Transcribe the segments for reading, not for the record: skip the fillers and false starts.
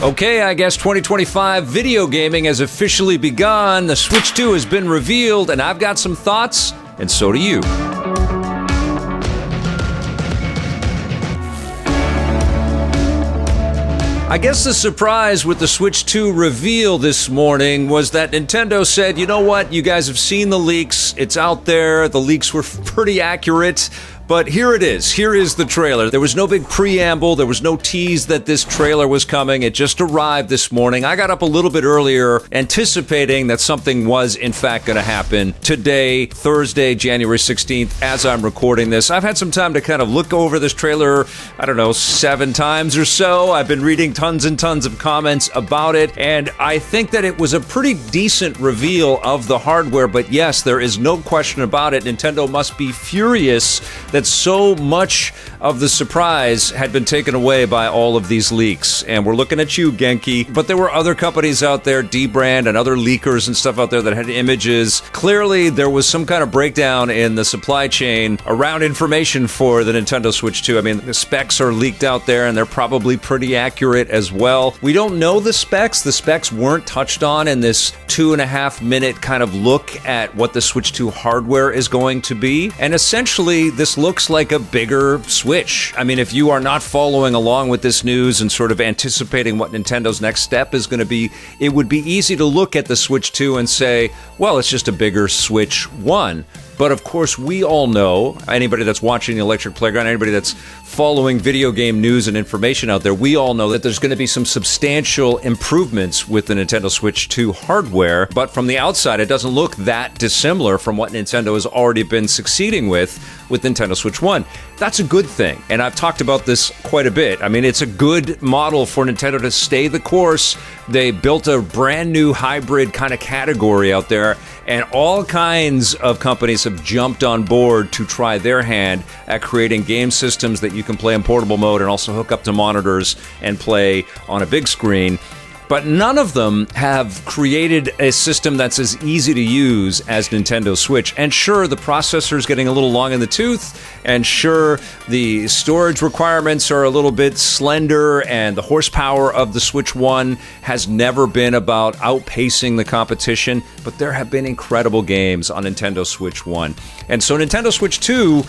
Okay, I guess 2025 video gaming has officially begun. The Switch 2 has been revealed, and I've got some thoughts, and so do you. I guess the surprise with the Switch 2 reveal this morning was that Nintendo said, you know what, you guys have seen the leaks, it's out there, the leaks were pretty accurate. But here it is. Here is the trailer. There was no big preamble. There was no tease that this trailer was coming. It just arrived this morning. I got up a little bit earlier anticipating that something was, in fact, going to happen today, Thursday, January 16th, as I'm recording this. I've had some time to kind of look over this trailer, 7 times or so. I've been reading tons and tons of comments about it, and I think that it was a pretty decent reveal of the hardware. But yes, there is no question about it. Nintendo must be furious that so much of the surprise had been taken away by all of these leaks. And we're looking at you, Genki. But there were other companies out there, Dbrand and other leakers and stuff out there that had images. Clearly, there was some kind of breakdown in the supply chain around information for the Nintendo Switch 2. I mean, the specs are leaked out there, and they're probably pretty accurate as well. We don't know the specs. The specs weren't touched on in this 2.5-minute kind of look at what the Switch 2 hardware is going to be. And essentially, this looks like a bigger Switch. I mean, if you are not following along with this news and sort of anticipating what Nintendo's next step is going to be, it would be easy to look at the Switch 2 and say, well, it's just a bigger Switch 1. But of course, we all know, anybody that's watching the Electric Playground, anybody that's following video game news and information out there, we all know that there's going to be some substantial improvements with the Nintendo Switch 2 hardware. But from the outside, it doesn't look that dissimilar from what Nintendo has already been succeeding with Nintendo Switch 1. That's a good thing. And I've talked about this quite a bit. I mean, it's a good model for Nintendo to stay the course. They built a brand new hybrid kind of category out there, and all kinds of companies have jumped on board to try their hand at creating game systems that you can play in portable mode and also hook up to monitors and play on a big screen. But none of them have created a system that's as easy to use as Nintendo Switch. And sure, the processor's getting a little long in the tooth, and sure, the storage requirements are a little bit slender, and the horsepower of the Switch 1 has never been about outpacing the competition, but there have been incredible games on Nintendo Switch 1. And so Nintendo Switch 2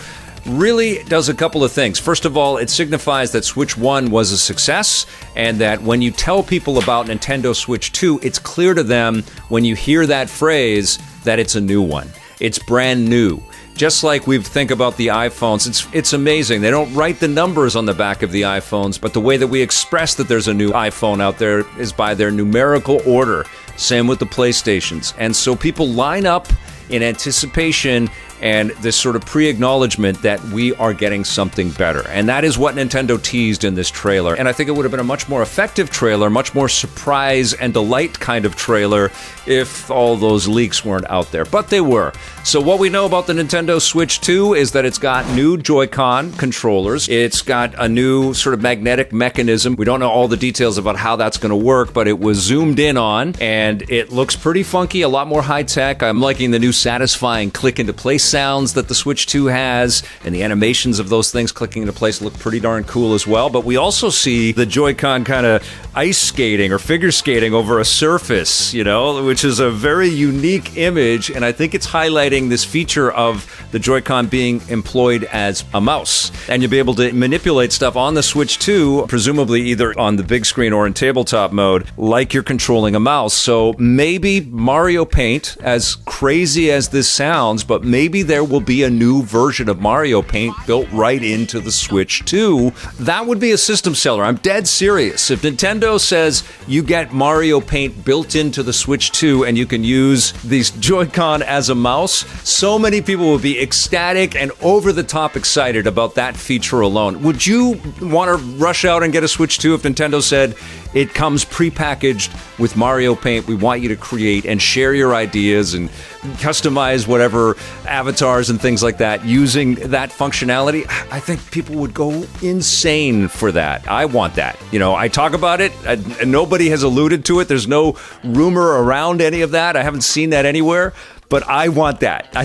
really does a couple of things. First of all, it signifies that Switch 1 was a success, and that when you tell people about Nintendo Switch 2, it's clear to them when you hear that phrase that it's a new one. It's brand new. Just like we think about the iPhones, it's amazing. They don't write the numbers on the back of the iPhones, but the way that we express that there's a new iPhone out there is by their numerical order. Same with the PlayStations. And so people line up in anticipation and this sort of pre-acknowledgement that we are getting something better. And that is what Nintendo teased in this trailer. And I think it would have been a much more effective trailer, much more surprise and delight kind of trailer if all those leaks weren't out there. But they were. So what we know about the Nintendo Switch 2 is that it's got new Joy-Con controllers. It's got a new sort of magnetic mechanism. We don't know all the details about how that's going to work, but it was zoomed in on, and it looks pretty funky, a lot more high-tech. I'm liking the new satisfying click-into-place sounds that the Switch 2 has, and the animations of those things clicking into place look pretty darn cool as well. But we also see the Joy-Con kind of ice skating or figure skating over a surface, which is a very unique image, and I think it's highlighting this feature of the Joy-Con being employed as a mouse. And you'll be able to manipulate stuff on the Switch 2, presumably either on the big screen or in tabletop mode, like you're controlling a mouse. So maybe Mario Paint, as crazy as this sounds, but maybe there will be a new version of Mario Paint built right into the Switch 2. That would be a system seller. I'm dead serious. If Nintendo says you get Mario Paint built into the Switch 2 and you can use these Joy-Con as a mouse, so many people will be ecstatic and over-the-top excited about that feature alone. Would you want to rush out and get a Switch 2 if Nintendo said it comes prepackaged with Mario Paint? We want you to create and share your ideas and customize whatever avatars and things like that using that functionality. I think people would go insane for that. I want that. I talk about it, and nobody has alluded to it. There's no rumor around any of that. I haven't seen that anywhere, but I want that. I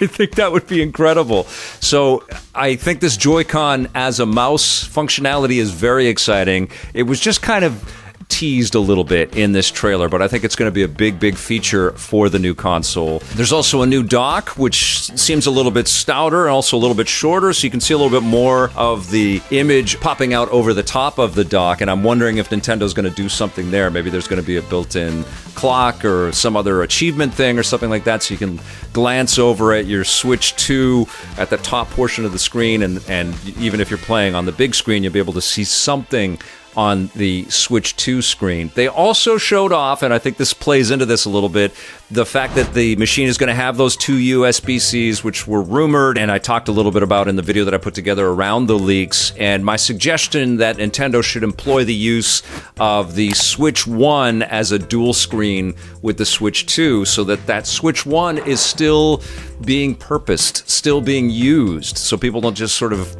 think that would be incredible. So I think this Joy-Con as a mouse functionality is very exciting. It was just kind of teased a little bit in this trailer, but I think it's going to be a big feature for the new console. There's also a new dock, which seems a little bit stouter and also a little bit shorter, so you can see a little bit more of the image popping out over the top of the dock, and I'm wondering if Nintendo's going to do something there. Maybe there's going to be a built-in clock or some other achievement thing or something like that, so you can glance over at your Switch 2 at the top portion of the screen, and even if you're playing on the big screen, you'll be able to see something on the Switch 2 screen. They also showed off, and I think this plays into this a little bit, the fact that the machine is going to have those 2 USB-Cs, which were rumored, and I talked a little bit about in the video that I put together around the leaks, and my suggestion that Nintendo should employ the use of the Switch 1 as a dual screen with the Switch 2, so that Switch 1 is still being purposed, still being used, so people don't just sort of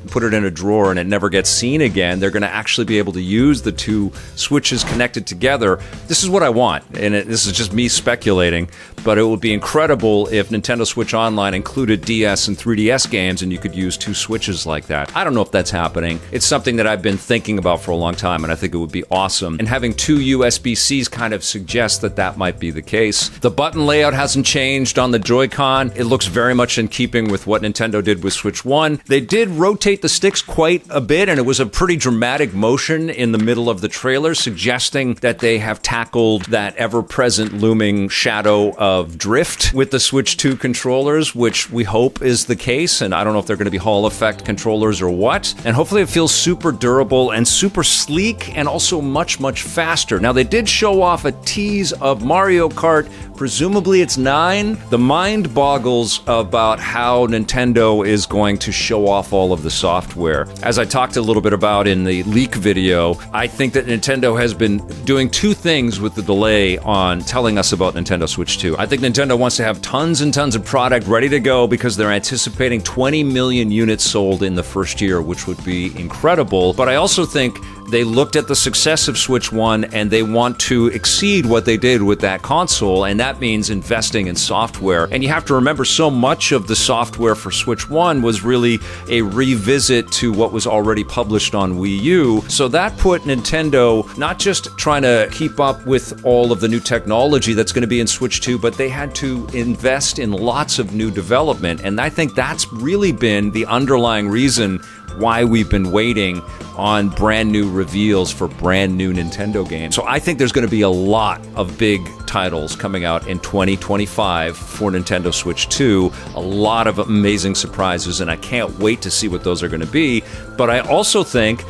put it in a drawer and it never gets seen again. They're going to actually be able to use the 2 Switches connected together. This is what I want, and this is just me speculating, but it would be incredible if Nintendo Switch Online included DS and 3DS games and you could use 2 Switches like that. I don't know if that's happening. It's something that I've been thinking about for a long time, and I think it would be awesome. And having 2 USB-Cs kind of suggests that that might be the case. The button layout hasn't changed on the Joy-Con. It looks very much in keeping with what Nintendo did with Switch 1. They did rotate the sticks quite a bit, and it was a pretty dramatic motion in the middle of the trailer, suggesting that they have tackled that ever-present looming shadow of drift with the Switch 2 controllers, which we hope is the case, and I don't know if they're going to be Hall effect controllers or what. And hopefully it feels super durable and super sleek and also much faster. Now, they did show off a tease of Mario Kart. Presumably it's 9. The mind boggles about how Nintendo is going to show off all of the software. As I talked a little bit about in the leak video, I think that Nintendo has been doing 2 things with the delay on telling us about Nintendo Switch 2. I think Nintendo wants to have tons and tons of product ready to go because they're anticipating 20 million units sold in the first year, which would be incredible. But I also think they looked at the success of Switch 1 and they want to exceed what they did with that console, and that means investing in software. And you have to remember, so much of the software for Switch 1 was really a revisit to what was already published on Wii U. So that put Nintendo not just trying to keep up with all of the new technology that's going to be in Switch 2, but they had to invest in lots of new development. And I think that's really been the underlying reason why we've been waiting on brand new reveals for brand new Nintendo games. So I think there's going to be a lot of big titles coming out in 2025 for Nintendo Switch 2. A lot of amazing surprises, and I can't wait to see what those are going to be. But I also think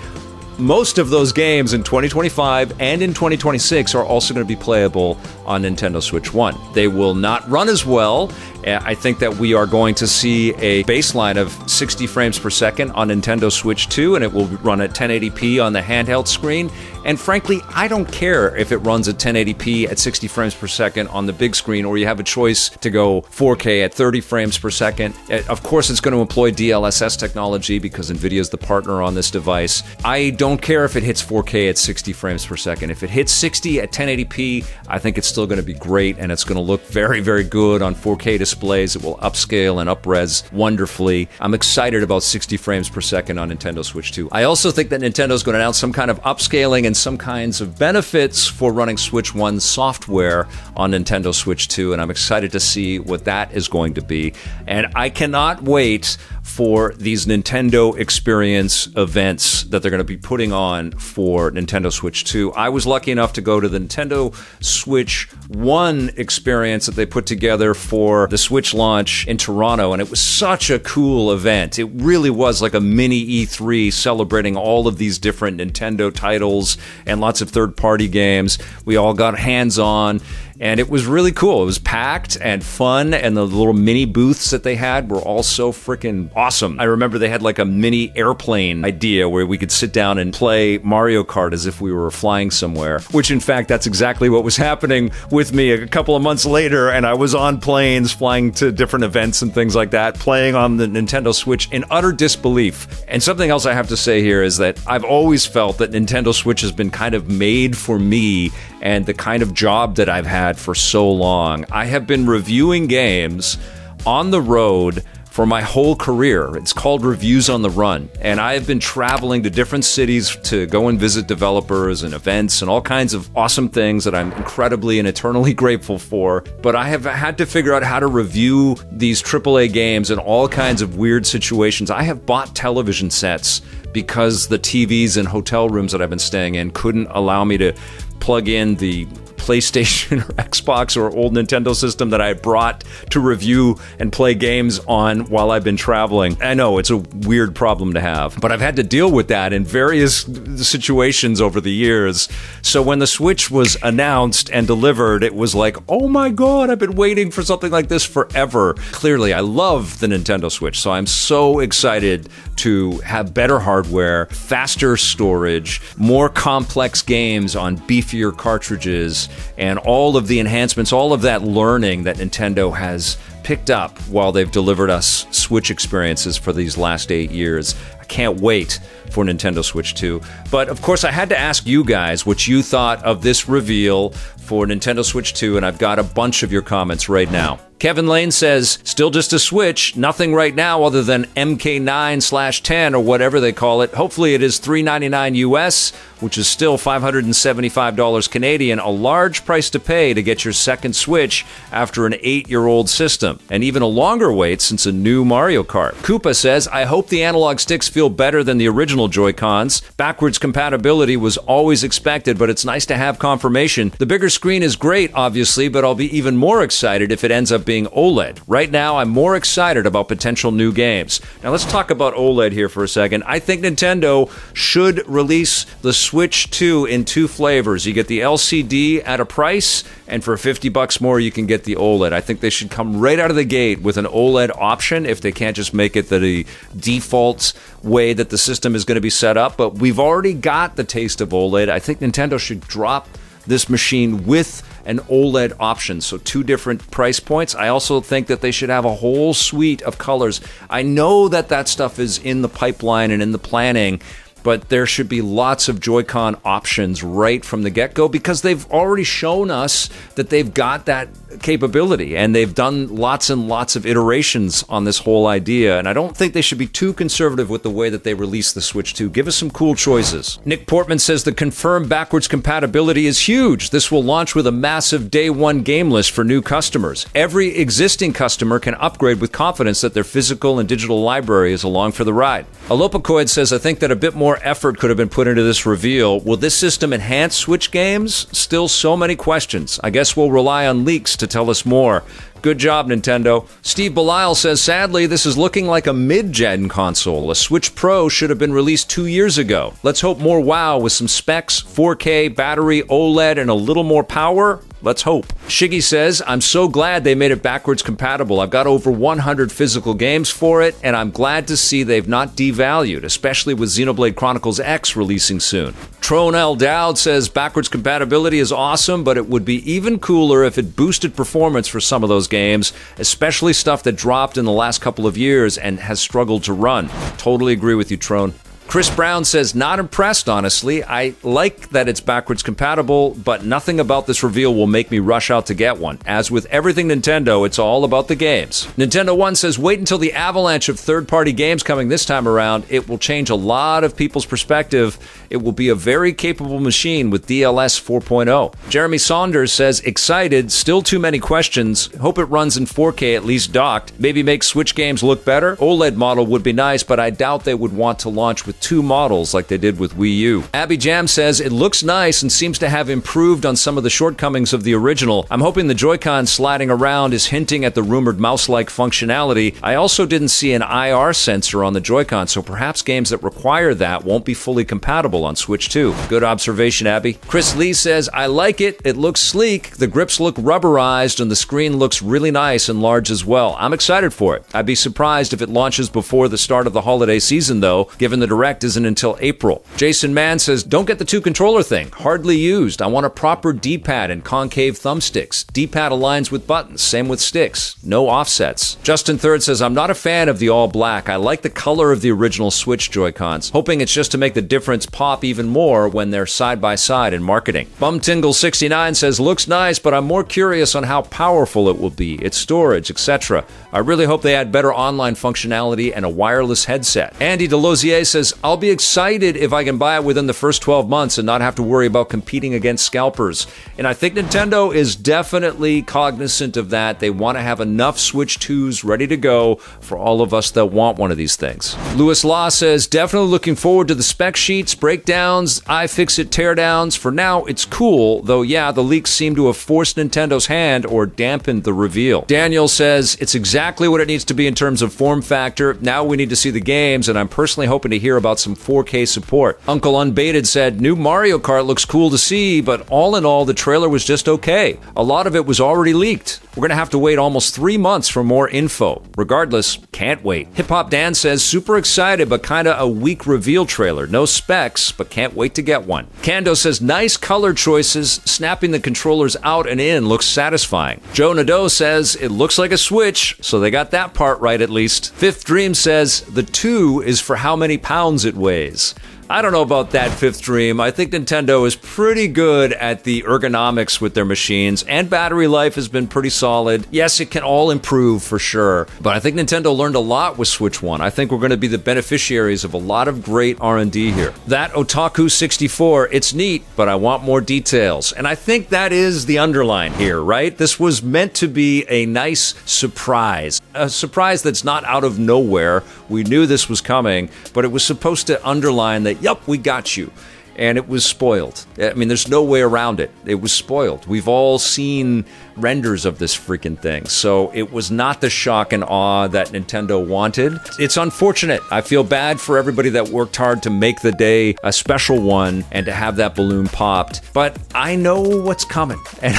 most of those games in 2025 and in 2026 are also going to be playable on Nintendo Switch 1. They will not run as well. I think that we are going to see a baseline of 60 frames per second on Nintendo Switch 2, and it will run at 1080p on the handheld screen. And frankly, I don't care if it runs at 1080p at 60 frames per second on the big screen, or you have a choice to go 4K at 30 frames per second. Of course, it's going to employ DLSS technology because NVIDIA is the partner on this device. I don't care if it hits 4K at 60 frames per second. If it hits 60 at 1080p, I think it's still going to be great, and it's going to look very good on 4K displays. It will upscale and up-res wonderfully. I'm excited about 60 frames per second on Nintendo Switch 2. I also think that Nintendo is going to announce some kind of upscaling and some kinds of benefits for running Switch 1 software on Nintendo Switch 2, and I'm excited to see what that is going to be. And I cannot wait for these Nintendo Experience events that they're going to be putting on for Nintendo Switch 2. I was lucky enough to go to the Nintendo Switch 1 experience that they put together for the Switch launch in Toronto, and it was such a cool event. It really was like a mini E3 celebrating all of these different Nintendo titles and lots of third-party games. We all got hands-on, and it was really cool. It was packed and fun, and the little mini booths that they had were all so freaking awesome. I remember they had like a mini airplane idea where we could sit down and play Mario Kart as if we were flying somewhere, which in fact, that's exactly what was happening with me a couple of months later, and I was on planes flying to different events and things like that, playing on the Nintendo Switch in utter disbelief. And something else I have to say here is that I've always felt that Nintendo Switch has been kind of made for me and the kind of job that I've had for so long. I have been reviewing games on the road for my whole career. It's called Reviews on the Run, and I have been traveling to different cities to go and visit developers and events and all kinds of awesome things that I'm incredibly and eternally grateful for. But I have had to figure out how to review these AAA games in all kinds of weird situations. I have bought television sets because the TVs in hotel rooms that I've been staying in couldn't allow me to plug in the PlayStation or Xbox or old Nintendo system that I brought to review and play games on while I've been traveling. I know it's a weird problem to have, but I've had to deal with that in various situations over the years. So when the Switch was announced and delivered, it was like, oh my God, I've been waiting for something like this forever. Clearly, I love the Nintendo Switch, so I'm so excited to have better hardware, faster storage, more complex games on beefier cartridges, and all of the enhancements, all of that learning that Nintendo has picked up while they've delivered us Switch experiences for these last 8 years. I can't wait for Nintendo Switch 2. But of course, I had to ask you guys what you thought of this reveal for Nintendo Switch 2, and I've got a bunch of your comments right now. Kevin Lane says, still just a Switch, nothing right now other than MK9/10 or whatever they call it. Hopefully it is $399 US, which is still $575 Canadian, a large price to pay to get your second Switch after an 8-year-old system, and even a longer wait since a new Mario Kart. Koopa says, I hope the analog sticks feel better than the original Joy-Cons. Backwards compatibility was always expected, but it's nice to have confirmation. The bigger screen is great, obviously, but I'll be even more excited if it ends up being OLED. Right now, I'm more excited about potential new games. Now, let's talk about OLED here for a second. I think Nintendo should release the Switch 2 in 2 flavors. You get the LCD at a price, and for $50 more, you can get the OLED. I think they should come right out of the gate with an OLED option if they can't just make it the default way that the system is going to be set up. But we've already got the taste of OLED. I think Nintendo should drop this machine with an OLED option, so 2 different price points. I also think that they should have a whole suite of colors. I know that stuff is in the pipeline and in the planning, but there should be lots of Joy-Con options right from the get-go because they've already shown us that they've got that capability and they've done lots and lots of iterations on this whole idea, and I don't think they should be too conservative with the way that they release the Switch 2. Give us some cool choices. Nick Portman says the confirmed backwards compatibility is huge. This will launch with a massive day one game list for new customers. Every existing customer can upgrade with confidence that their physical and digital library is along for the ride. Alopacoid says, I think that a bit more effort could have been put into this reveal. Will this system enhance Switch games? Still so many questions. I guess we'll rely on leaks to tell us more. Good job, Nintendo. Steve Belisle says, sadly, this is looking like a mid-gen console. A Switch Pro should have been released 2 years ago. Let's hope more wow with some specs, 4K, battery, OLED, and a little more power. Let's hope. Shiggy says, I'm so glad they made it backwards compatible. I've got over 100 physical games for it, and I'm glad to see they've not devalued, especially with Xenoblade Chronicles X releasing soon. Trone L. Dowd says, backwards compatibility is awesome, but it would be even cooler if it boosted performance for some of those games, especially stuff that dropped in the last couple of years and has struggled to run. Totally agree with you, Trone. Chris Brown says, not impressed, honestly. I like that it's backwards compatible, but nothing about this reveal will make me rush out to get one. As with everything Nintendo, it's all about the games. Nintendo One says, wait until the avalanche of third-party games coming this time around. It will change a lot of people's perspective. It will be a very capable machine with DLS 4.0. Jeremy Saunders says, excited, still too many questions. Hope it runs in 4K, at least docked. Maybe make Switch games look better. OLED model would be nice, but I doubt they would want to launch with 2 models like they did with Wii U. Abby Jam says, it looks nice and seems to have improved on some of the shortcomings of the original. I'm hoping the Joy-Con sliding around is hinting at the rumored mouse-like functionality. I also didn't see an IR sensor on the Joy-Con, so perhaps games that require that won't be fully compatible on Switch 2. Good observation, Abby. Chris Lee says, I like it. It looks sleek. The grips look rubberized and the screen looks really nice and large as well. I'm excited for it. I'd be surprised if it launches before the start of the holiday season, though, given the direct Direct isn't until April. Jason Mann says, don't get the two-controller thing. Hardly used. I want a proper D-pad and concave thumbsticks. D-pad aligns with buttons. Same with sticks. No offsets. Justin Third says, I'm not a fan of the all black. I like the color of the original Switch Joy-Cons, hoping it's just to make the difference pop even more when they're side by side in marketing. BumTingle69 says, looks nice, but I'm more curious on how powerful it will be, its storage, etc. I really hope they add better online functionality and a wireless headset. Andy Delosier says, I'll be excited if I can buy it within the first 12 months and not have to worry about competing against scalpers. And I think Nintendo is definitely cognizant of that. They want to have enough Switch 2s ready to go for all of us that want one of these things. Lewis Law says, definitely looking forward to the spec sheets, breakdowns, iFixit teardowns. For now, it's cool, though yeah, the leaks seem to have forced Nintendo's hand or dampened the reveal. Daniel says, it's exactly what it needs to be in terms of form factor. Now we need to see the games, and I'm personally hoping to hear about some 4K support. Uncle Unbaited said, new Mario Kart looks cool to see, but all in all, the trailer was just okay. A lot of it was already leaked. We're going to have to wait almost 3 months for more info. Regardless, can't wait. Hip Hop Dan says, super excited, but kind of a weak reveal trailer. No specs, but can't wait to get one. Kando says, nice color choices. Snapping the controllers out and in looks satisfying. Joe Nadeau says, it looks like a Switch, so they got that part right at least. Fifth Dream says, the 2 is for how many pounds it weighs. I don't know about that, Fifth Dream. I think Nintendo is pretty good at the ergonomics with their machines, and battery life has been pretty solid. Yes, it can all improve for sure, but I think Nintendo learned a lot with Switch 1. I think we're going to be the beneficiaries of a lot of great R&D here. That Otaku64, it's neat, but I want more details. And I think that is the underline here, right? This was meant to be a nice surprise. A surprise that's not out of nowhere. We knew this was coming, but it was supposed to underline that, yup, we got you. And it was spoiled. I mean, there's no way around it. It was spoiled. We've all seen renders of this freaking thing. So it was not the shock and awe that Nintendo wanted. It's unfortunate. I feel bad for everybody that worked hard to make the day a special one and to have that balloon popped. But I know what's coming. And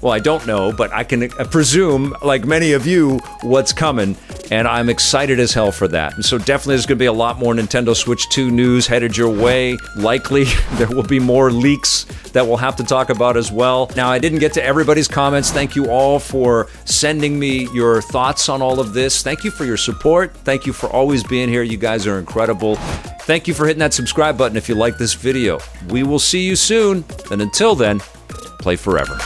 I don't know, but I can presume, like many of you, what's coming. And I'm excited as hell for that. And so definitely there's going to be a lot more Nintendo Switch 2 news headed your way. Likely there will be more leaks that we'll have to talk about as well. Now, I didn't get to everybody's comments. Thank you all for sending me your thoughts on all of this. Thank you for your support. Thank you for always being here. You guys are incredible. Thank you for hitting that subscribe button if you like this video. We will see you soon. And until then, play forever.